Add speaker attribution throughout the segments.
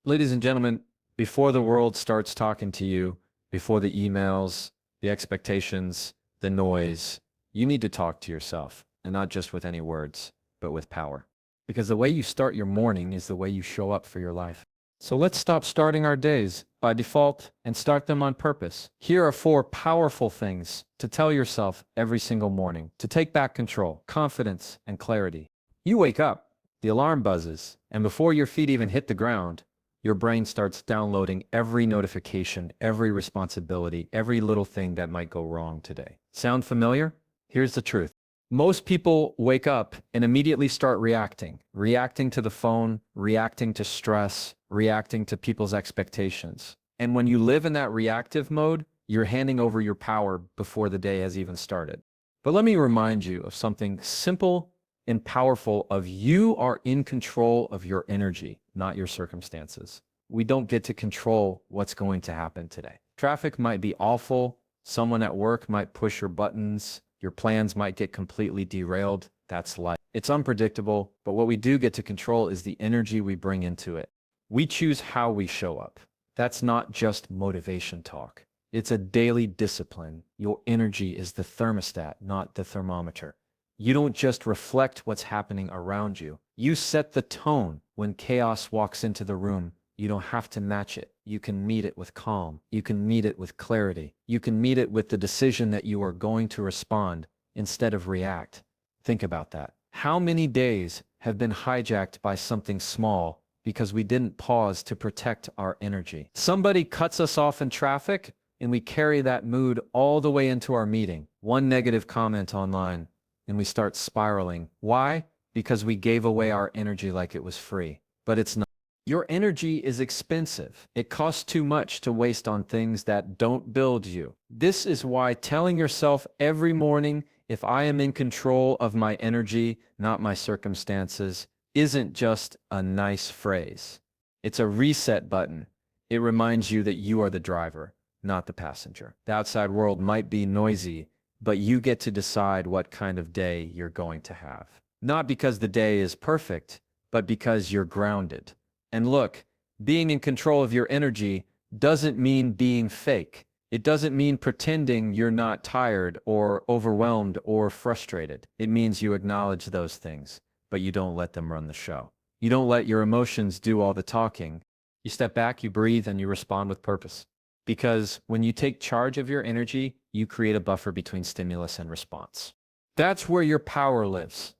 Speaker 1: Ladies and gentlemen, before the world starts talking to you, before the emails, the expectations, the noise, you need to talk to yourself, and not just with any words, but with power. Because the way you start your morning is the way you show up for your life. So let's stop starting our days by default and start them on purpose. Here are 4 powerful things to tell yourself every single morning to take back control, confidence, and clarity. You wake up, the alarm buzzes, and before your feet even hit the ground, your brain starts downloading every notification, every responsibility, every little thing that might go wrong today. Sound familiar? Here's the truth. Most people wake up and immediately start reacting to the phone, reacting to stress, reacting to people's expectations. And when you live in that reactive mode, you're handing over your power before the day has even started. But let me remind you of something simple and powerful of you are in control of your energy, not your circumstances. We don't get to control what's going to happen today. Traffic might be awful. Someone at work might push your buttons. Your plans might get completely derailed. That's life. It's unpredictable, but what we do get to control is the energy we bring into it. We choose how we show up. That's not just motivation talk. It's a daily discipline. Your energy is the thermostat, not the thermometer. You don't just reflect what's happening around you. You set the tone. When chaos walks into the room, you don't have to match it. You can meet it with calm. You can meet it with clarity. You can meet it with the decision that you are going to respond instead of react. Think about that. How many days have been hijacked by something small because we didn't pause to protect our energy? Somebody cuts us off in traffic, and we carry that mood all the way into our meeting. One negative comment online, and we start spiraling. Why? Because we gave away our energy like it was free. But it's not. Your energy is expensive. It costs too much to waste on things that don't build you. This is why telling yourself every morning, if I am in control of my energy, not my circumstances, isn't just a nice phrase. It's a reset button. It reminds you that you are the driver, not the passenger. The outside world might be noisy, but you get to decide what kind of day you're going to have. Not because the day is perfect, but because you're grounded. And look, being in control of your energy doesn't mean being fake. It doesn't mean pretending you're not tired or overwhelmed or frustrated. It means you acknowledge those things, but you don't let them run the show. You don't let your emotions do all the talking. You step back, you breathe, and you respond with purpose. Because when you take charge of your energy, you create a buffer between stimulus and response. That's where your power lives.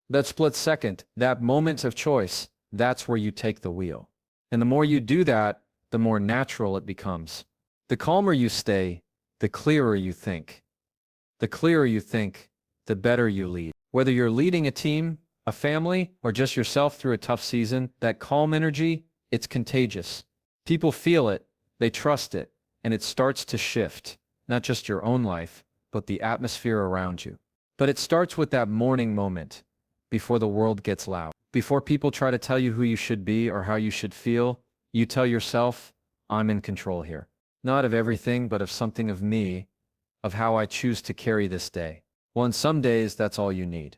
Speaker 1: That split second, that moment of choice, that's where you take the wheel. And the more you do that, the more natural it becomes. The calmer you stay, the clearer you think. The clearer you think, the better you lead. Whether you're leading a team, a family, or just yourself through a tough season, that calm energy, it's contagious. People feel it, they trust it, and it starts to shift, not just your own life, but the atmosphere around you. But it starts with that morning moment, before the world gets loud. Before people try to tell you who you should be or how you should feel, you tell yourself, I'm in control here. Not of everything, but of something of me, of how I choose to carry this day. Well, in some days, that's all you need.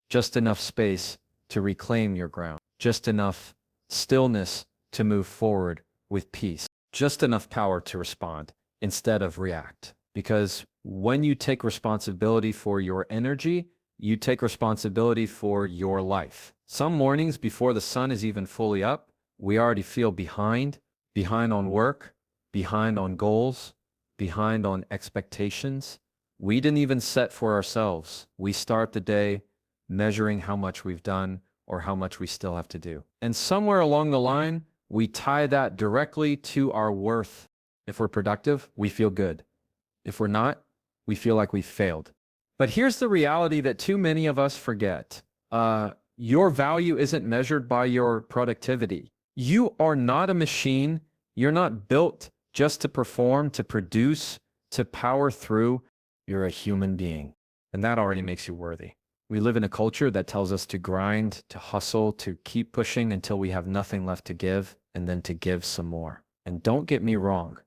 Speaker 1: Just enough space to reclaim your ground. Just enough stillness to move forward with peace. Just enough power to respond instead of react. Because when you take responsibility for your energy, you take responsibility for your life. Some mornings before the sun is even fully up, we already feel behind on work, behind on goals, behind on expectations. We didn't even set for ourselves. We start the day measuring how much we've done or how much we still have to do. And somewhere along the line, we tie that directly to our worth. If we're productive, we feel good. If we're not, we feel like we've failed. But here's the reality that too many of us forget. Your value isn't measured by your productivity. You are not a machine. You're not built just to perform, to produce, to power through. You're a human being, and that already makes you worthy. We live in a culture that tells us to grind, to hustle, to keep pushing until we have nothing left to give, and then to give some more. And don't get me wrong.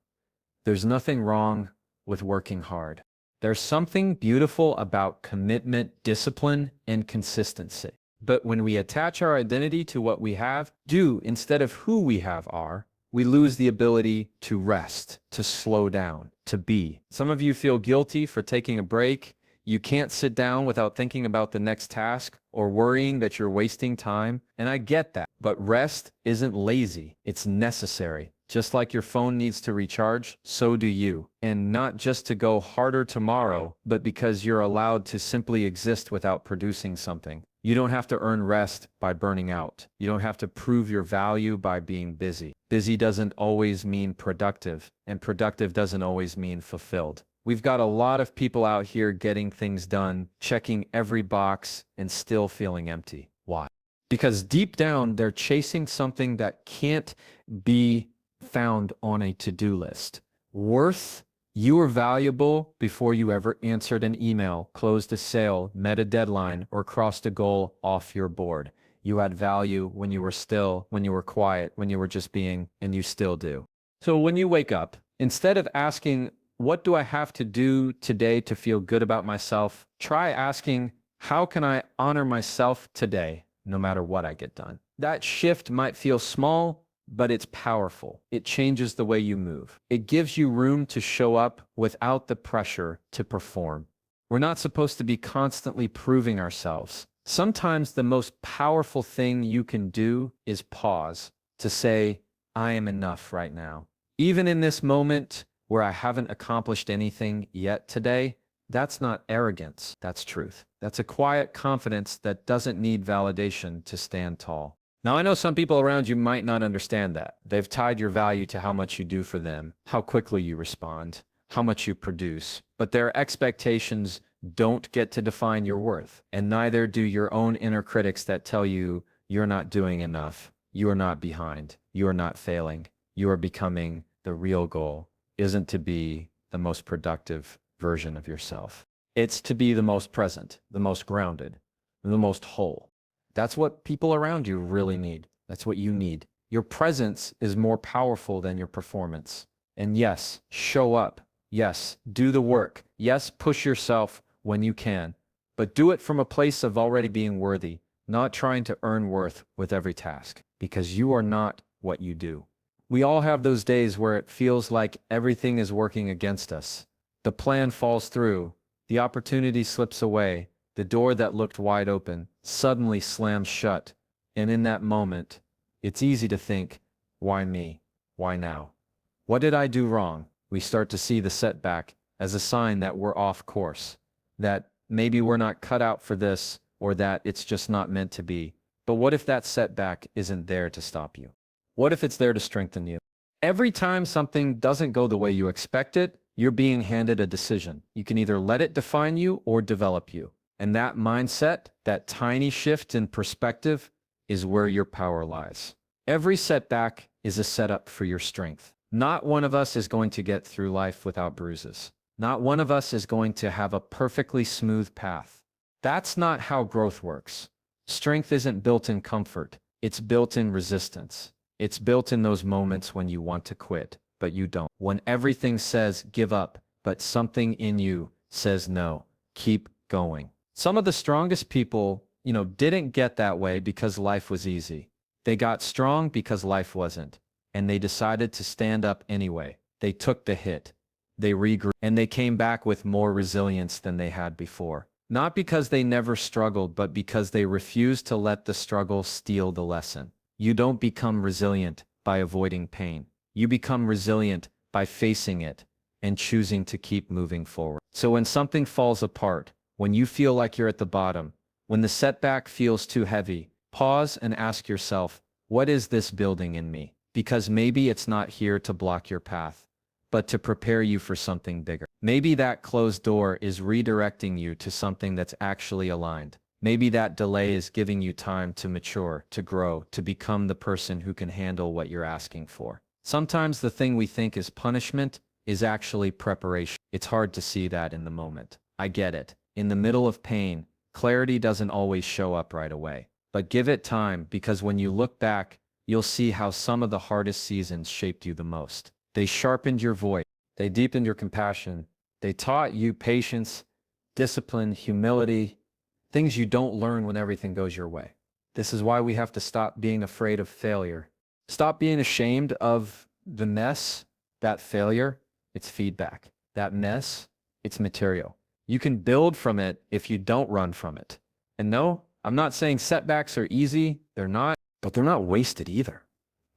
Speaker 1: There's nothing wrong with working hard. There's something beautiful about commitment, discipline, and consistency. But when we attach our identity to what we have, do instead of who we have are, we lose the ability to rest, to slow down, to be. Some of you feel guilty for taking a break. You can't sit down without thinking about the next task or worrying that you're wasting time. And I get that. But rest isn't lazy. It's necessary. Just like your phone needs to recharge, so do you. And not just to go harder tomorrow, but because you're allowed to simply exist without producing something. You don't have to earn rest by burning out. You don't have to prove your value by being busy. Busy doesn't always mean productive, and productive doesn't always mean fulfilled. We've got a lot of people out here getting things done, checking every box, and still feeling empty. Why? Because deep down, they're chasing something that can't be found on a to-do list. Worth. You were valuable before you ever answered an email, closed a sale, met a deadline, or crossed a goal off your board. You had value when you were still, when you were quiet, when you were just being, and you still do. So when you wake up, instead of asking, what do I have to do today to feel good about myself? Try asking, how can I honor myself today, no matter what I get done? That shift might feel small, but it's powerful. It changes the way you move. It gives you room to show up without the pressure to perform. We're not supposed to be constantly proving ourselves. Sometimes the most powerful thing you can do is pause to say, I am enough right now. Even in this moment where I haven't accomplished anything yet today, that's not arrogance, that's truth. That's a quiet confidence that doesn't need validation to stand tall. Now, I know some people around you might not understand that. They've tied your value to how much you do for them, how quickly you respond, how much you produce. But their expectations don't get to define your worth, and neither do your own inner critics that tell you you're not doing enough, you are not behind, you are not failing, you are becoming. The real goal isn't to be the most productive version of yourself. It's to be the most present, the most grounded, the most whole. That's what people around you really need. That's what you need. Your presence is more powerful than your performance. And yes, show up. Yes, do the work. Yes, push yourself when you can. But do it from a place of already being worthy, not trying to earn worth with every task, because you are not what you do. We all have those days where it feels like everything is working against us. The plan falls through. The opportunity slips away. The door that looked wide open suddenly slams shut. And in that moment, it's easy to think, why me? Why now? What did I do wrong? We start to see the setback as a sign that we're off course, that maybe we're not cut out for this, or that it's just not meant to be. But what if that setback isn't there to stop you? What if it's there to strengthen you? Every time something doesn't go the way you expect it, you're being handed a decision. You can either let it define you or develop you. And that mindset, that tiny shift in perspective, is where your power lies. Every setback is a setup for your strength. Not one of us is going to get through life without bruises. Not one of us is going to have a perfectly smooth path. That's not how growth works. Strength isn't built in comfort. It's built in resistance. It's built in those moments when you want to quit, but you don't. When everything says give up, but something in you says no, keep going. Some of the strongest people, didn't get that way because life was easy. They got strong because life wasn't, and they decided to stand up anyway. They took the hit, they regrew, and they came back with more resilience than they had before. Not because they never struggled, but because they refused to let the struggle steal the lesson. You don't become resilient by avoiding pain. You become resilient by facing it and choosing to keep moving forward. So when something falls apart, when you feel like you're at the bottom, when the setback feels too heavy, pause and ask yourself, what is this building in me? Because maybe it's not here to block your path, but to prepare you for something bigger. Maybe that closed door is redirecting you to something that's actually aligned. Maybe that delay is giving you time to mature, to grow, to become the person who can handle what you're asking for. Sometimes the thing we think is punishment is actually preparation. It's hard to see that in the moment. I get it. In the middle of pain, clarity doesn't always show up right away. But give it time, because when you look back, you'll see how some of the hardest seasons shaped you the most. They sharpened your voice. They deepened your compassion. They taught you patience, discipline, humility, things you don't learn when everything goes your way. This is why we have to stop being afraid of failure. Stop being ashamed of the mess. That failure, it's feedback. That mess, it's material. You can build from it if you don't run from it. And no, I'm not saying setbacks are easy. They're not, but they're not wasted either.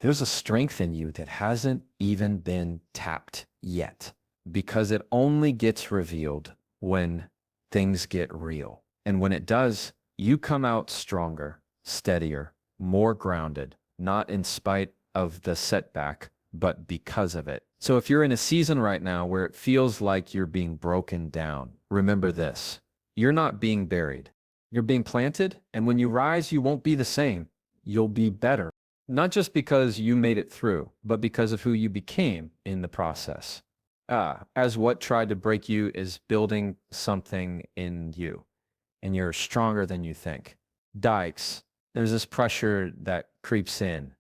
Speaker 1: There's a strength in you that hasn't even been tapped yet, because it only gets revealed when things get real. And when it does, you come out stronger, steadier, more grounded, not in spite of the setback, but because of it. So if you're in a season right now where it feels like you're being broken down, remember this: you're not being buried. You're being planted, and when you rise, you won't be the same. You'll be better. Not just because you made it through, but because of who you became in the process. As what tried to break you is building something in you, and you're stronger than you think. Dikes, there's this pressure that creeps in,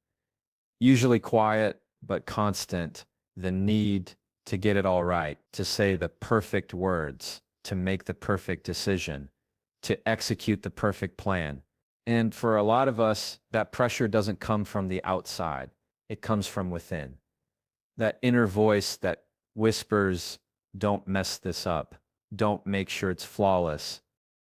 Speaker 1: usually quiet, but constant, the need to get it all right, to say the perfect words, to make the perfect decision, to execute the perfect plan. And for a lot of us, that pressure doesn't come from the outside. It comes from within. That inner voice that whispers, don't mess this up. Don't make sure it's flawless.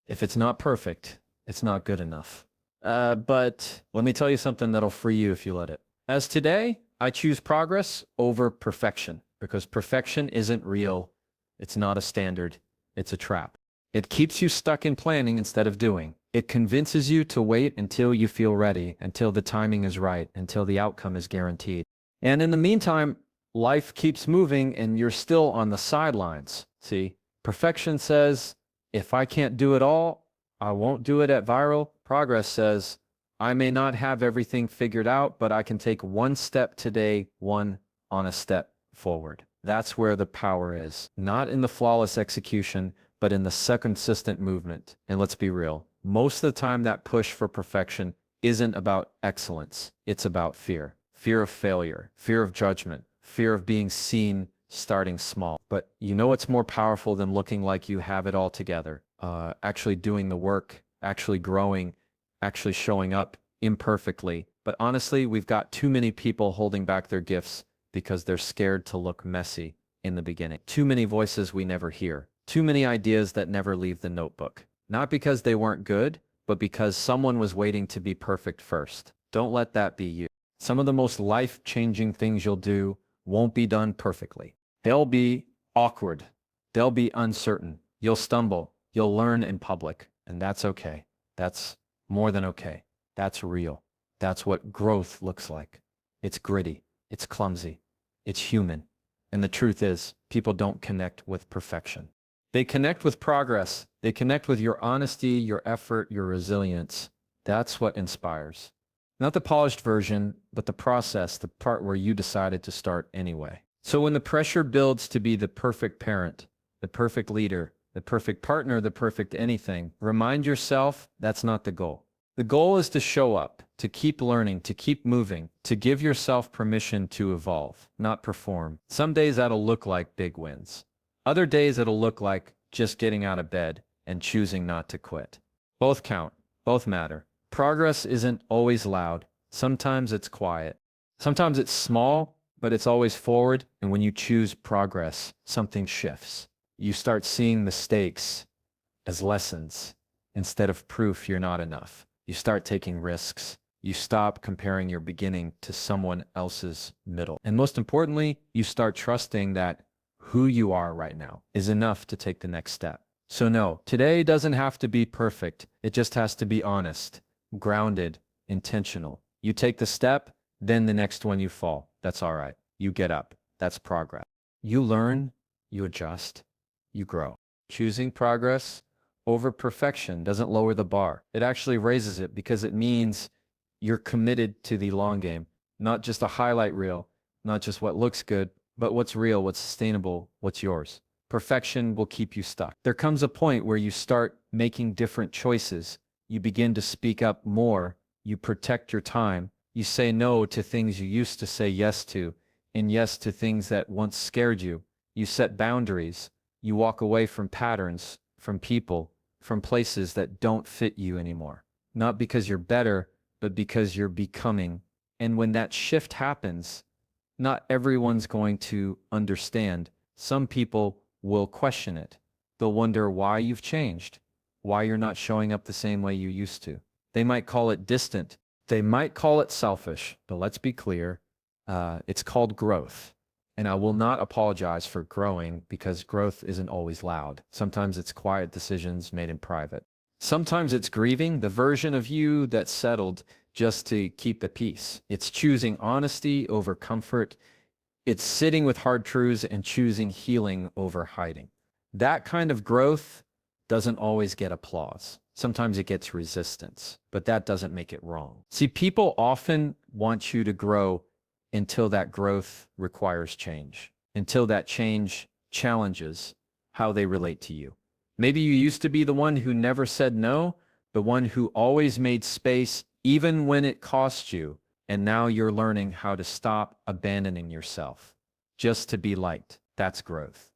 Speaker 1: If it's not perfect, it's not good enough. But let me tell you something that'll free you if you let it. As today, I choose progress over perfection, because perfection isn't real. It's not a standard. It's a trap. It keeps you stuck in planning instead of doing. It convinces you to wait until you feel ready, until the timing is right, until the outcome is guaranteed. And in the meantime, life keeps moving and you're still on the sidelines. See, perfection says, if I can't do it all, I won't do it at viral. Progress says, I may not have everything figured out, but I can take one step today, one honest step forward. That's where the power is. Not in the flawless execution, but in the consistent movement. And let's be real, most of the time that push for perfection isn't about excellence. It's about fear. Fear of failure, fear of judgment, fear of being seen starting small. But you know what's more powerful than looking like you have it all together? Actually doing the work, actually growing, actually showing up imperfectly. But honestly, we've got too many people holding back their gifts because they're scared to look messy in the beginning. Too many voices we never hear. Too many ideas that never leave the notebook. Not because they weren't good, but because someone was waiting to be perfect first. Don't let that be you. Some of the most life-changing things you'll do won't be done perfectly. They'll be awkward. They'll be uncertain. You'll stumble. You'll learn in public, and that's okay. That's more than okay. That's real. That's what growth looks like. It's gritty. It's clumsy. It's human. And the truth is, people don't connect with perfection. They connect with progress. They connect with your honesty, your effort, your resilience. That's what inspires. Not the polished version, but the process, the part where you decided to start anyway. So when the pressure builds to be the perfect parent, the perfect leader, the perfect partner, the perfect anything, remind yourself that's not the goal. The goal is to show up, to keep learning, to keep moving, to give yourself permission to evolve, not perform. Some days that'll look like big wins. Other days it'll look like just getting out of bed and choosing not to quit. Both count. Both matter. Progress isn't always loud. Sometimes it's quiet. Sometimes it's small, but it's always forward. And when you choose progress, something shifts. You start seeing mistakes as lessons instead of proof you're not enough. You start taking risks. You stop comparing your beginning to someone else's middle. And most importantly, you start trusting that who you are right now is enough to take the next step. So no, today doesn't have to be perfect. It just has to be honest, grounded, intentional. You take the step, then the next one you fall. That's all right. You get up. That's progress. You learn, you adjust, you grow. Choosing progress over perfection doesn't lower the bar. It actually raises it, because it means you're committed to the long game, not just a highlight reel, not just what looks good, but what's real, what's sustainable, what's yours. Perfection will keep you stuck. There comes a point where you start making different choices. You begin to speak up more. You protect your time. You say no to things you used to say yes to, and yes to things that once scared you. You set boundaries. You walk away from patterns, from people, from places that don't fit you anymore. Not because you're better, but because you're becoming. And when that shift happens, not everyone's going to understand. Some people will question it. They'll wonder why you've changed, why you're not showing up the same way you used to. They might call it distant. They might call it selfish, but let's be clear. It's called growth. And I will not apologize for growing because growth isn't always loud. Sometimes it's quiet decisions made in private. Sometimes it's grieving the version of you that settled just to keep the peace. It's choosing honesty over comfort. It's sitting with hard truths and choosing healing over hiding. That kind of growth doesn't always get applause. Sometimes it gets resistance, but that doesn't make it wrong. See, people often want you to grow until that growth requires change, until that change challenges how they relate to you. Maybe you used to be the one who never said no, the one who always made space even when it cost you, and now you're learning how to stop abandoning yourself just to be liked. That's growth,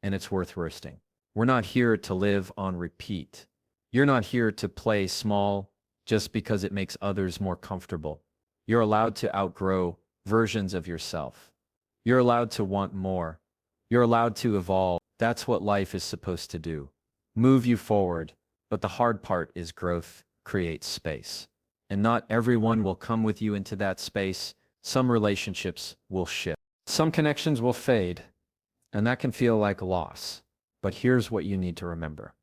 Speaker 1: and it's worth roasting. We're not here to live on repeat. You're not here to play small just because it makes others more comfortable. You're allowed to outgrow versions of yourself. You're allowed to want more. You're allowed to evolve. That's what life is supposed to do. Move you forward. But the hard part is growth creates space. And not everyone will come with you into that space. Some relationships will shift. Some connections will fade. And that can feel like loss. But here's what you need to remember.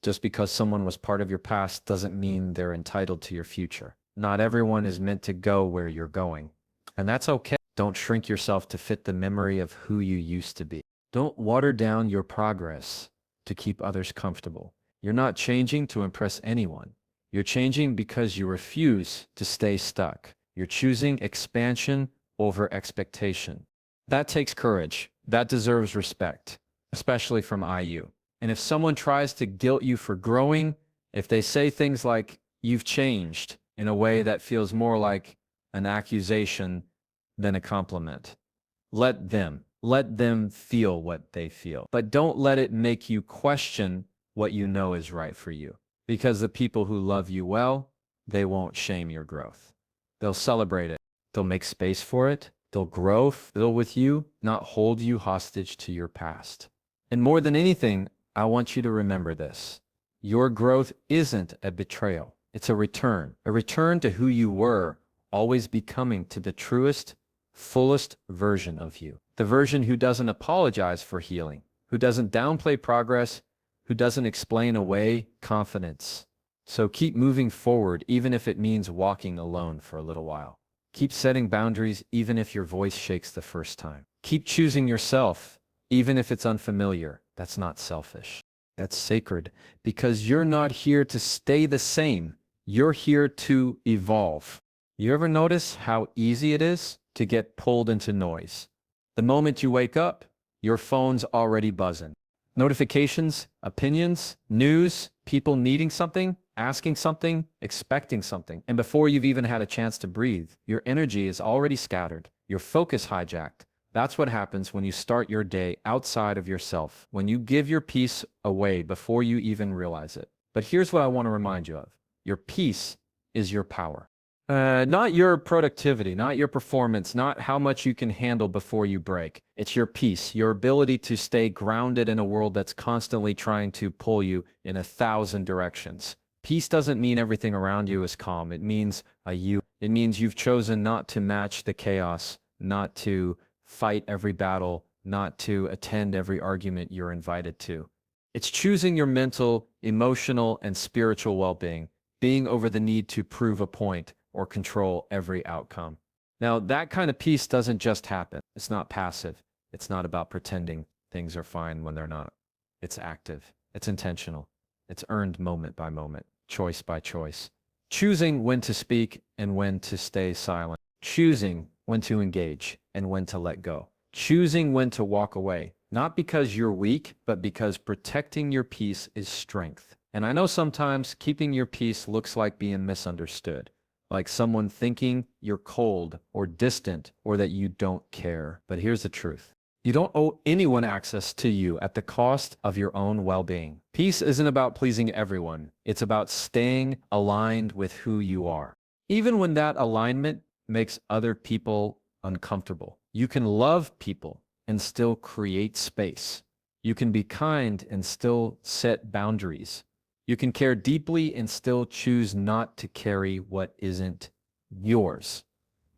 Speaker 1: Just because someone was part of your past doesn't mean they're entitled to your future. Not everyone is meant to go where you're going. And that's okay. Don't shrink yourself to fit the memory of who you used to be. Don't water down your progress to keep others comfortable. You're not changing to impress anyone. You're changing because you refuse to stay stuck. You're choosing expansion over expectation. That takes courage. That deserves respect, especially from IU. And if someone tries to guilt you for growing, if they say things like, you've changed, in a way that feels more like an accusation than a compliment, let them feel what they feel. But don't let it make you question what you know is right for you. Because the people who love you well, they won't shame your growth. They'll celebrate it. They'll make space for it. They'll grow, fill with you, not hold you hostage to your past. And more than anything, I want you to remember this. Your growth isn't a betrayal. It's a return to who you were, always becoming to the truest, fullest version of you. The version who doesn't apologize for healing, who doesn't downplay progress, who doesn't explain away confidence. So keep moving forward, even if it means walking alone for a little while. Keep setting boundaries, even if your voice shakes the first time. Keep choosing yourself, even if it's unfamiliar. That's not selfish. That's sacred, because you're not here to stay the same. You're here to evolve. You ever notice how easy it is to get pulled into noise? The moment you wake up, your phone's already buzzing. Notifications, opinions, news, people needing something, asking something, expecting something. And before you've even had a chance to breathe, your energy is already scattered, your focus hijacked. That's what happens when you start your day outside of yourself, when you give your peace away before you even realize it. But here's what I want to remind you of. Your peace is your power. Not your productivity, not your performance, not how much you can handle before you break. It's your peace, your ability to stay grounded in a world that's constantly trying to pull you in 1,000 directions. Peace doesn't mean everything around you is calm. It means It means you've chosen not to match the chaos, not to fight every battle, not to attend every argument you're invited to. It's choosing your mental, emotional, and spiritual well-being, being over the need to prove a point or control every outcome. Now, that kind of peace doesn't just happen. It's not passive. It's not about pretending things are fine when they're not. It's active. It's intentional. It's earned moment by moment, choice by choice. Choosing when to speak and when to stay silent. Choosing when to engage and when to let go. Choosing when to walk away, not because you're weak, but because protecting your peace is strength. And I know sometimes keeping your peace looks like being misunderstood, like someone thinking you're cold or distant or that you don't care. But here's the truth. You don't owe anyone access to you at the cost of your own well-being. Peace isn't about pleasing everyone. It's about staying aligned with who you are. Even when that alignment makes other people uncomfortable, you can love people and still create space. You can be kind and still set boundaries. You can care deeply and still choose not to carry what isn't yours.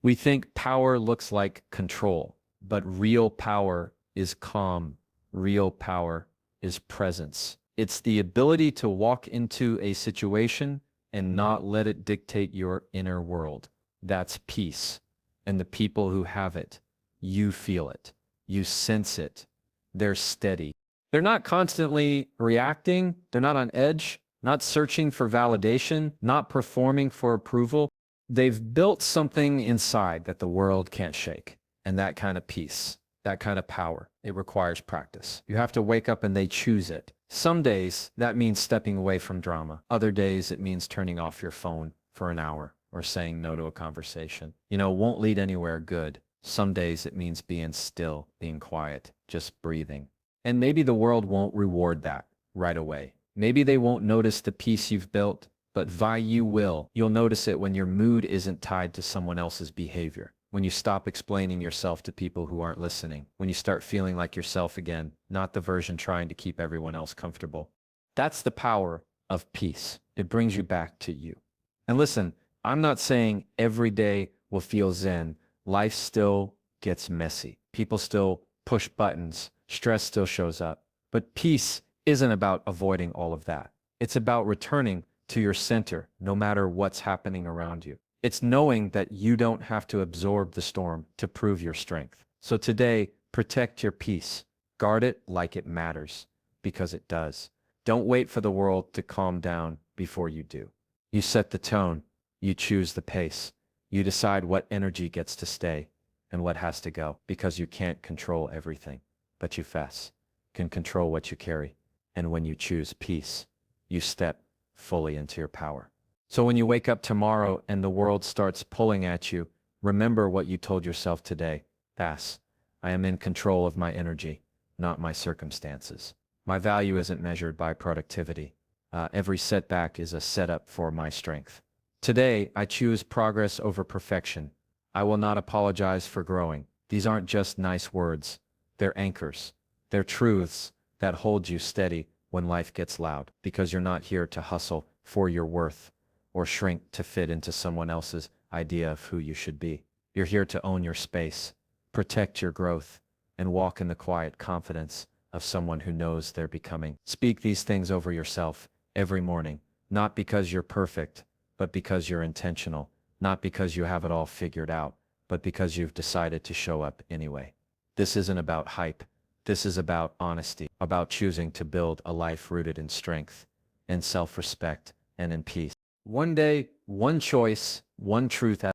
Speaker 1: We think power looks like control, but real power is calm. Real power is presence. It's the ability to walk into a situation and not let it dictate your inner world. That's peace. And the people who have it, you feel it. You sense it. They're steady. They're not constantly reacting. They're not on edge, not searching for validation, not performing for approval. They've built something inside that the world can't shake. And that kind of peace, that kind of power, it requires practice. You have to wake up and they choose it. Some days that means stepping away from drama. Other days it means turning off your phone for an hour or saying no to a conversation. Won't lead anywhere good. Some days it means being still, being quiet, just breathing. And maybe the world won't reward that right away. Maybe they won't notice the peace you've built, but you will. You'll notice it when your mood isn't tied to someone else's behavior. When you stop explaining yourself to people who aren't listening. When you start feeling like yourself again, not the version trying to keep everyone else comfortable. That's the power of peace. It brings you back to you. And listen, I'm not saying every day will feel zen. Life still gets messy. People still push buttons. Stress still shows up. But peace isn't about avoiding all of that. It's about returning to your center, no matter what's happening around you. It's knowing that you don't have to absorb the storm to prove your strength. So today, protect your peace. Guard it like it matters, because it does. Don't wait for the world to calm down before you do. You set the tone. You choose the pace. You decide what energy gets to stay and what has to go, because you can't control everything, but you can control what you carry. And when you choose peace, you step fully into your power. So when you wake up tomorrow and the world starts pulling at you, remember what you told yourself today. I am in control of my energy, not my circumstances. My value isn't measured by productivity. Every setback is a setup for my strength. Today, I choose progress over perfection. I will not apologize for growing. These aren't just nice words. They're anchors. They're truths that hold you steady when life gets loud, because you're not here to hustle for your worth or shrink to fit into someone else's idea of who you should be. You're here to own your space, protect your growth, and walk in the quiet confidence of someone who knows they're becoming. Speak these things over yourself every morning, not because you're perfect, but because you're intentional, not because you have it all figured out, but because you've decided to show up anyway. This isn't about hype. This is about honesty, about choosing to build a life rooted in strength, in self-respect, and in peace. One day, one choice, one truth at